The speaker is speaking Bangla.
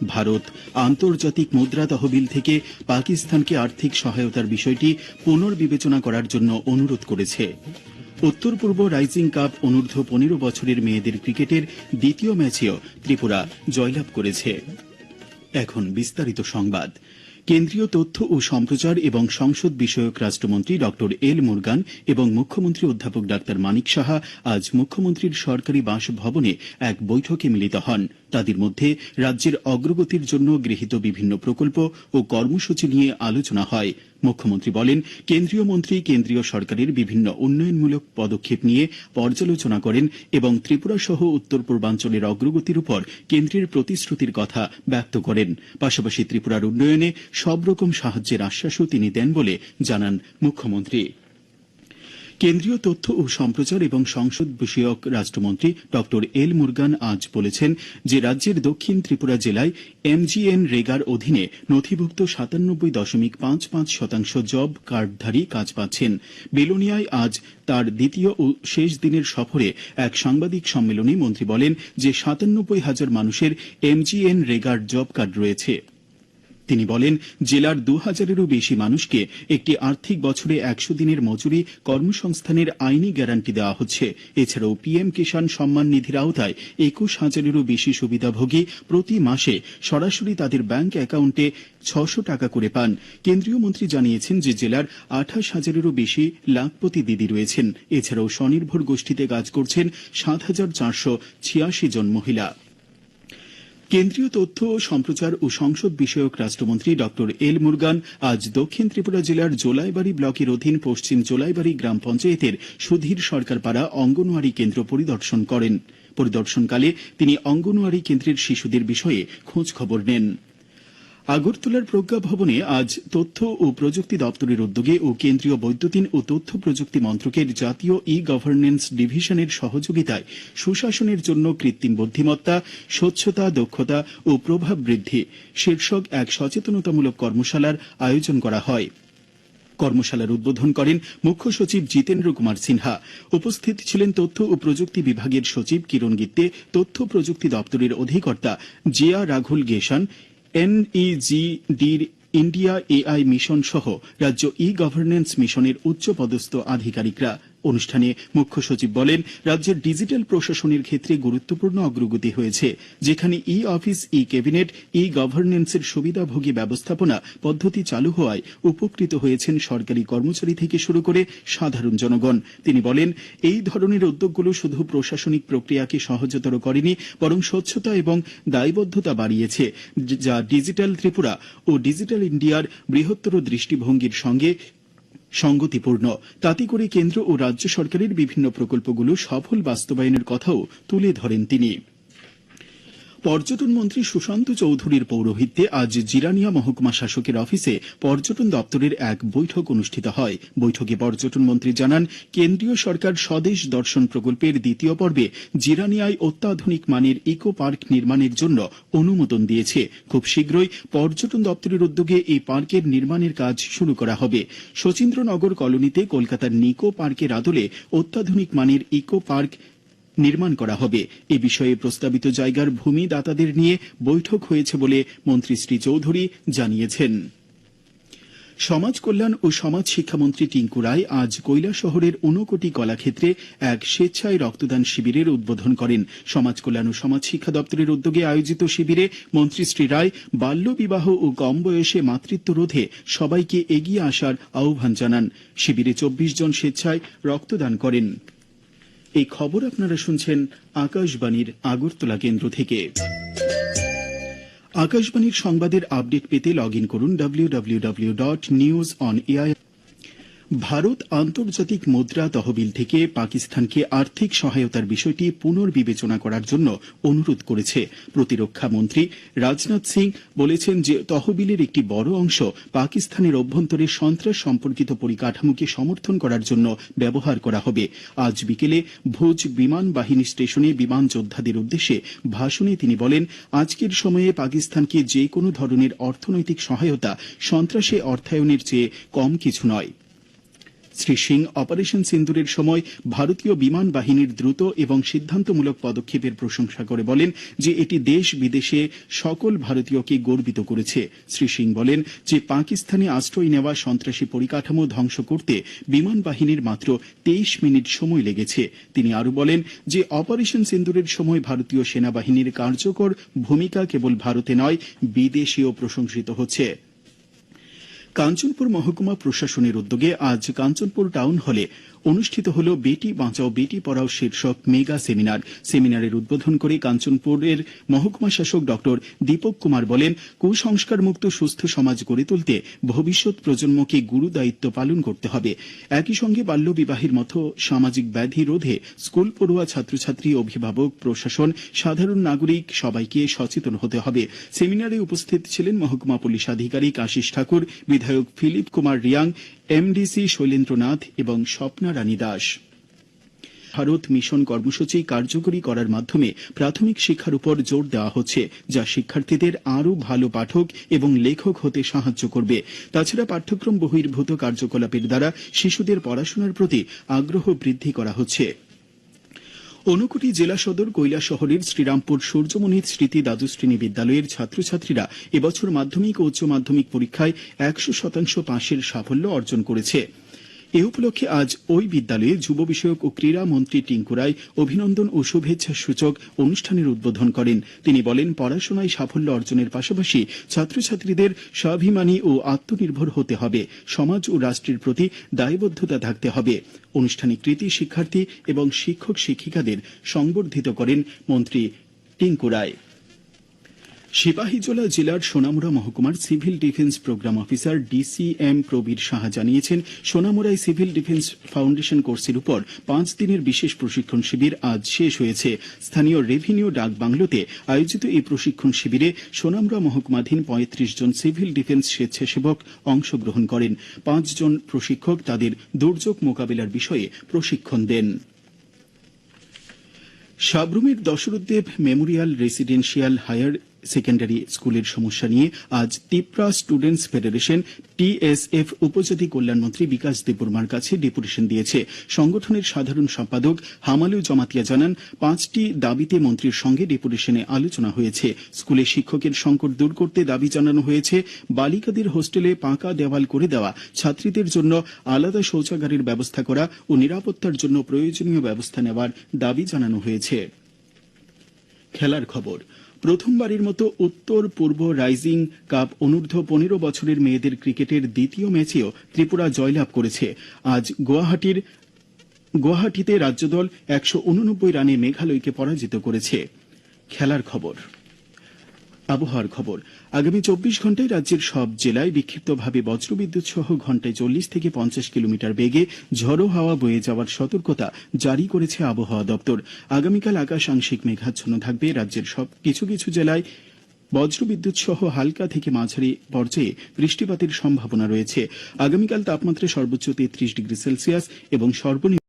ভারত আন্তর্জাতিক মুদ্রা তহবিল থেকে পাকিস্তানকে আর্থিক সহায়তার বিষয়টি পুনর্বিবেচনা করার জন্য অনুরোধ করেছে। উত্তর পূর্ব রাইজিং কাপ অনূর্ধ্ব ১৫ বছরের মেয়েদের ক্রিকেটের দ্বিতীয় ম্যাচেও ত্রিপুরা জয়লাভ করেছে। এখন বিস্তারিত সংবাদ। কেন্দ্রীয় তথ্য ও সম্প্রচার এবং সংসদ বিষয়ক রাষ্ট্রমন্ত্রী ড এল মুরগান এবং মুখ্যমন্ত্রী অধ্যাপক ডা মানিক সাহা আজ মুখ্যমন্ত্রীর সরকারি বাসভবনে এক বৈঠকে মিলিত হন। তাদের মধ্যে রাজ্যের অগ্রগতির জন্য গৃহীত বিভিন্ন প্রকল্প ও কর্মসূচি নিয়ে আলোচনা হয়। মুখ্যমন্ত্রী বলেন, কেন্দ্রীয় মন্ত্রী কেন্দ্রীয় সরকারের বিভিন্ন উন্নয়নমূলক পদক্ষেপ নিয়ে পর্যালোচনা করেন এবং ত্রিপুরা সহ উত্তর পূর্বাঞ্চলের অগ্রগতির উপর কেন্দ্রের প্রতিশ্রুতির কথা ব্যক্ত করেন। পাশাপাশি ত্রিপুরার উন্নয়নে সব রকম সাহায্যের আশ্বাসও তিনি দেন বলে জানান মুখ্যমন্ত্রী। কেন্দ্রীয় তথ্য ও সম্প্রচার এবং সংসদ বিষয়ক রাষ্ট্রমন্ত্রী ড এল মুরগান আজ বলেছেন যে রাজ্যের দক্ষিণ ত্রিপুরা জেলায় এমজিএন রেগার অধীনে নথিভুক্ত 97.55% জব কার্ডধারী কাজ পাচ্ছেন। বেলোনিয়ায় আজ তার দ্বিতীয় ও শেষ দিনের সফরে এক সাংবাদিক সম্মেলনে মন্ত্রী বলেন যে ৯৭,০০০ মানুষের এমজিএন রেগার জব কার্ড রয়েছে। তিনি বলেন, জেলার ২,০০০-এরও বেশি মানুষকে একটি আর্থিক বছরে ১০০ দিনের মজুরি কর্মসংস্থানের আইনি গ্যারান্টি দেওয়া হচ্ছে। এছাড়াও পিএম কিষাণ সম্মান নিধির আওতায় ২১,০০০-এরও বেশি সুবিধাভোগী প্রতি মাসে সরাসরি তাদের ব্যাংক অ্যাকাউন্টে ৬০০ টাকা করে পান। কেন্দ্রীয় মন্ত্রী জানিয়েছেন যে জেলার ২৮,০০০-এরও বেশি লাখপতি দিদি রয়েছেন। এছাড়াও স্বনির্ভর গোষ্ঠীতে কাজ করছেন ৭,৪৮৬ জন মহিলা। কেন্দ্রীয় তথ্য সম্প্রচার ও সংসদ বিষয়ক রাষ্ট্রমন্ত্রী ড এল মুরগান আজ দক্ষিণ ত্রিপুরা জেলার জোলাইবাড়ি ব্লকের অধীন পশ্চিম জোলাইবাড়ি গ্রাম পঞ্চায়েতের সুধীর সরকারপাড়া অঙ্গনওয়াড়ি কেন্দ্র পরিদর্শন করেন। পরিদর্শনকালে তিনি অঙ্গনওয়াড়ি কেন্দ্রের শিশুদের বিষয়ে খোঁজ খবর নেন। আগরতলার প্রজ্ঞা ভবনে আজ তথ্য ও প্রযুক্তি দপ্তরের উদ্যোগে ও কেন্দ্রীয় বৈদ্যুতিন ও তথ্য প্রযুক্তি মন্ত্রকের জাতীয় ই গভর্নেন্স ডিভিশনের সহযোগিতায় সুশাসনের জন্য কৃত্রিম বুদ্ধিমত্তা, স্বচ্ছতা, দক্ষতা ও প্রভাব বৃদ্ধি শীর্ষক এক সচেতনতামূলক কর্মশালার আয়োজন করা হয়। কর্মশালার উদ্বোধন করেন মুখ্য সচিব জিতেন্দ্র কুমার সিনহা। উপস্থিত ছিলেন তথ্য ও প্রযুক্তি বিভাগের সচিব কিরণ গিত্তে, তথ্য প্রযুক্তি দপ্তরের অধিকর্তা জিয়া রাঘুল গেশান, এনইজিডির ইন্ডিয়া এআই মিশন সহ রাজ্য ই গভর্নেন্স মিশনের উচ্চপদস্থ আধিকারিকরা। অনুষ্ঠানে মুখ্য সচিব বলেন, রাজ্যের ডিজিটাল প্রশাসনের ক্ষেত্রে গুরুত্বপূর্ণ অগ্রগতি হয়েছে, যেখানে ই অফিস, ই ক্যাবিনেট, ই গভর্নেন্সের সুবিধাভোগী ব্যবস্থাপনা পদ্ধতি চালু হওয়ায় উপকৃত হয়েছেন সরকারি কর্মচারী থেকে শুরু করে সাধারণ জনগণ। তিনি বলেন, এই ধরনের উদ্যোগগুলো শুধু প্রশাসনিক প্রক্রিয়াকে সহজতর করেনি, বরং স্বচ্ছতা এবং দায়বদ্ধতা বাড়িয়েছে, যা ডিজিটাল ত্রিপুরা ও ডিজিটাল ইন্ডিয়ার বৃহত্তর দৃষ্টিভঙ্গির সঙ্গে সঙ্গতিপূর্ণ। তাতে করে কেন্দ্র ও রাজ্য সরকারের বিভিন্ন প্রকল্পগুলো সফল বাস্তবায়নের কথাও তুলে ধরেন তিনি। পর্যটন মন্ত্রী সুশান্ত চৌধুরীর পৌরোহিত্যে আজ জিরানিয়া মহকুমা শাসকের অফিসে পর্যটন দপ্তরের এক বৈঠক অনুষ্ঠিত হয়। বৈঠকে পর্যটন মন্ত্রী জানান, কেন্দ্রীয় সরকার স্বদেশ দর্শন প্রকল্পের দ্বিতীয় পর্বে জিরানিয়ায় অত্যাধুনিক মানের ইকো পার্ক নির্মাণের জন্য অনুমোদন দিয়েছে। খুব শীঘ্রই পর্যটন দপ্তরের উদ্যোগে এই পার্কের নির্মাণের কাজ শুরু করা হবে। শচীন্দ্রনগর কলোনিতে কলকাতার নিকো পার্কের আদলে অত্যাধুনিক মানের ইকো পার্ক নির্মাণ করা হবে। এ বিষয়ে প্রস্তাবিত জায়গার ভূমিদাতাদের নিয়ে বৈঠক হয়েছে বলে মন্ত্রী শ্রী চৌধুরী জানিয়েছেন। সমাজ কল্যাণ ও সমাজ শিক্ষামন্ত্রী টিঙ্কু রায় আজ কৈলাসহরের ঊনকোটি কলাক্ষেত্রে এক স্বেচ্ছায় রক্তদান শিবিরের উদ্বোধন করেন। সমাজ কল্যাণ ও সমাজ শিক্ষা দপ্তরের উদ্যোগে আয়োজিত শিবিরে মন্ত্রী শ্রী রায় বাল্যবিবাহ ও কম বয়সে মাতৃত্ব রোধে সবাইকে এগিয়ে আসার আহ্বান জানান। শিবিরে ২৪ জন স্বেচ্ছায় রক্তদান করেন। এই খবর আপনারা শুনছেন আকাশবাণীর আগরতলা কেন্দ্র থেকে। আকাশবাণীর সংবাদের আপডেট পেতে লগ ইন করুন www.newsonair। ভারত আন্তর্জাতিক মুদ্রা তহবিল থেকে পাকিস্তানকে আর্থিক সহায়তার বিষয়টি পুনর্বিবেচনা করার জন্য অনুরোধ করেছে। প্রতিরক্ষা মন্ত্রী রাজনাথ সিং বলেছেন যে তহবিলের একটি বড় অংশ পাকিস্তানের অভ্যন্তরে সন্ত্রাস সম্পর্কিত পরিকাঠামোকে সমর্থন করার জন্য ব্যবহার করা হবে। আজ বিকেলে ভুজ বিমান বাহিনী স্টেশনে বিমান যোদ্ধাদের উদ্দেশ্যে ভাষণে তিনি বলেন, আজকের সময়ে পাকিস্তানকে যে কোনো ধরনের অর্থনৈতিক সহায়তা সন্ত্রাসে অর্থায়নের চেয়ে কম কিছু নয়। শ্রী সিং অপারেশন সিন্দুরের সময় ভারতীয় বিমান বাহিনীর দ্রুত এবং সিদ্ধান্তমূলক পদক্ষেপের প্রশংসা করে বলেন যে এটি দেশ বিদেশে সকল ভারতীয়কে গর্বিত করেছে। শ্রী সিং বলেন যে পাকিস্তানে আশ্রয় নেওয়া সন্ত্রাসী পরিকাঠামো ধ্বংস করতে বিমান বাহিনীর মাত্র 23 মিনিট সময় লেগেছে। তিনি আরও বলেন যে অপারেশন সিন্দুরের সময় ভারতীয় সেনাবাহিনীর কার্যকর ভূমিকা কেবল ভারতে নয় বিদেশেও প্রশংসিত হচ্ছে। কাঞ্চনপুর মহকুমা প্রশাসনের উদ্যোগে আজ কাঞ্চনপুর টাউন হলে অনুষ্ঠিত হল বেটি বাঁচাও বেটি পড়াও শীর্ষক মেগা সেমিনার। সেমিনারের উদ্বোধন করে কাঞ্চনপুরের মহকুমা শাসক ড দীপক কুমার বলেন, কুসংস্কার মুক্ত সুস্থ সমাজ গড়ে তুলতে ভবিষ্যৎ প্রজন্মকে গুরু দায়িত্ব পালন করতে হবে। একই সঙ্গে বাল্যবিবাহের মতো সামাজিক ব্যাধি রোধে স্কুল পড়ুয়া ছাত্রছাত্রী, অভিভাবক, প্রশাসন, সাধারণ নাগরিক সবাইকে সচেতন হতে হবে। সেমিনারে উপস্থিত ছিলেন মহকুমা পুলিশ আধিকারিক আশিস ঠাকুর, বিধায়ক ফিলিপ কুমার রিয়াং, এমডিসি শৈলেন্দ্রনাথ এবং স্বপ্না রানী দাস। ভারত মিশন কর্মসূচি কার্যকরী করার মাধ্যমে প্রাথমিক শিক্ষার উপর জোর দেওয়া হচ্ছে, যা শিক্ষার্থীদের আরও ভালো পাঠক এবং লেখক হতে সাহায্য করবে। তাছাড়া পাঠ্যক্রম বহির্ভূত কার্যকলাপের দ্বারা শিশুদের পড়াশোনার প্রতি আগ্রহ বৃদ্ধি করা হচ্ছে। ঊনকোটি জেলা সদর কৈলাসহরের শ্রীরামপুর সূর্যমণি স্মৃতি দ্বাদশ শ্রেণী বিদ্যালয়ের ছাত্রছাত্রীরা এবছর মাধ্যমিক ও উচ্চ মাধ্যমিক পরীক্ষায় 100% পাশের সাফল্য অর্জন করেছে। এ উপলক্ষে আজ ওই বিদ্যালয়ে যুব বিষয়ক ও ক্রীড়া মন্ত্রী টিঙ্কু রায় অভিনন্দন ও শুভেচ্ছা সূচক অনুষ্ঠানের উদ্বোধন করেন। তিনি বলেন, পড়াশোনায় সাফল্য অর্জনের পাশাপাশি ছাত্রছাত্রীদের স্বাভিমানী ও আত্মনির্ভর হতে হবে, সমাজ ও রাষ্ট্রের প্রতি দায়বদ্ধতা থাকতে হবে। অনুষ্ঠানে কৃতী শিক্ষার্থী এবং শিক্ষক শিক্ষিকাদের সংবর্ধিত করেন মন্ত্রী টিঙ্কু রায়। সিপাহীজলা জেলার সোনামুড়া মহকুমার civil defence programme officer DCM Prabir Saha জানিয়েছেন, সোনামুড়ায় সিভিল ডিফেন্স ফাউন্ডেশন কোর্সের উপর 5 দিনের বিশেষ প্রশিক্ষণ শিবির আজ শেষ হয়েছে। স্থানীয় রেভিনিউ ডাক বাংলোতে আয়োজিত এই প্রশিক্ষণ শিবিরে সোনামুড়া মহকুমাধীন 35 জন সিভিল ডিফেন্স স্বেচ্ছাসেবক অংশগ্রহণ করেন। 5 জন প্রশিক্ষক তাদের দুর্যোগ মোকাবিলার বিষয়ে প্রশিক্ষণ দেন। সাব্রুমের Dasharathdeb memorial residential higher secondary স্কুলের সমস্যা নিয়ে আজ তিপ্রা স্টুডেন্টস ফেডারেশন টিএসএফ উপজাতি কল্যাণমন্ত্রী বিকাশ দেববর্মার কাছে ডেপুটেশন দিয়েছে। সংগঠনের সাধারণ সম্পাদক হামালু জমাতিয়া জানান, 5টি দাবিতে মন্ত্রীর সঙ্গে ডেপুটেশনে আলোচনা হয়েছে। স্কুলে শিক্ষকের সংকট দূর করতে দাবি জানানো হয়েছে, বালিকাদের হোস্টেলে পাকা দেওয়াল করে দেওয়া, ছাত্রীদের জন্য আলাদা শৌচাগারের ব্যবস্থা করা ও নিরাপত্তার জন্য প্রয়োজনীয় ব্যবস্থা নেওয়ার দাবি জানানো হয়েছে। খেলার খবর। প্রথমবারের মতো উত্তর পূর্ব রাইজিং কাপ অনূর্ধ্ব 15 বছরের মেয়েদের ক্রিকেটের দ্বিতীয় ম্যাচেও ত্রিপুরা জয়লাভ করেছে। আজ গুয়াহাটিতে রাজ্যদল 189 রানে মেঘালয়কে পরাজিত করেছে। খেলার খবর। আবহাওয়ার খবর। আগামী 24 ঘন্টায় রাজ্যের সব জেলায় বিক্ষিপ্তভাবে বজ্রবিদ্যুৎ সহ ঘন্টায় 40 থেকে 50 কিলোমিটার বেগে ঝড়ো হাওয়া বয়ে যাওয়ার সতর্কতা জারি করেছে আবহাওয়া দপ্তর। আগামীকাল আকাশ আংশিক মেঘাচ্ছন্ন থাকবে। রাজ্যের সব কিছু কিছু জেলায় বজ্রবিদ্যুৎ সহ হালকা থেকে মাঝারি পর্যায়ে বৃষ্টিপাতের সম্ভাবনা রয়েছে। আগামীকাল তাপমাত্রা সর্বোচ্চ 33 ডিগ্রি সেলসিয়াস এবং সর্বনিম্ন